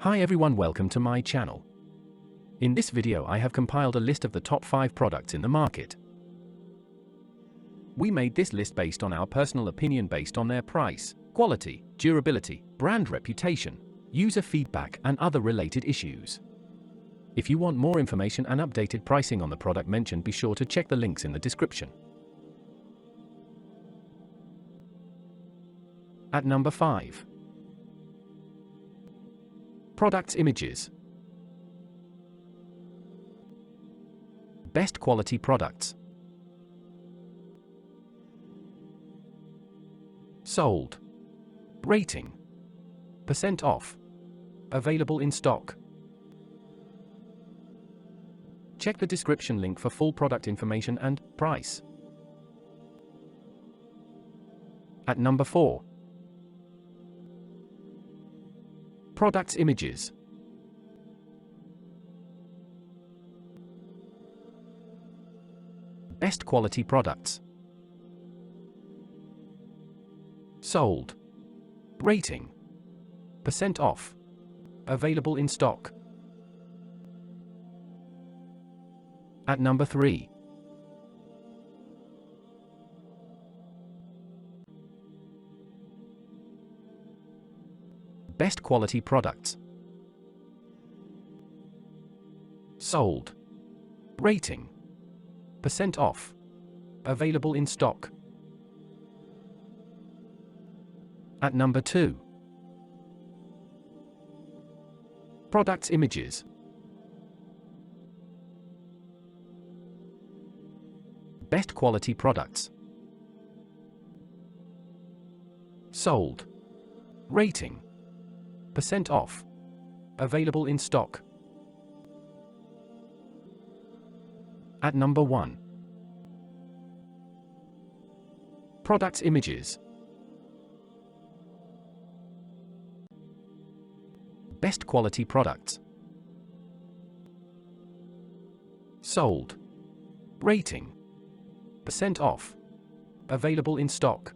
Hi everyone, welcome to my channel. In this video I have compiled a list of the top 5 products in the market. We made this list based on our personal opinion based on their price, quality, durability, brand reputation, user feedback and other related issues. If you want more information and updated pricing on the product mentioned, be sure to check the links in the description. At number 5. Products images. Best quality products. Sold. Rating. Percent off. Available in stock. Check the description link for full product information and price. At number 4. Products images. Best quality products. Sold. Rating. Percent off. Available in stock. At number 3. Best quality products. Sold. Rating. Percent off. Available in stock. At number 2. Products images. Best quality products. Sold. Rating. Percent off. Available in stock. At number 1. Products images. Best quality products. Sold. Rating. Percent off. Available in stock.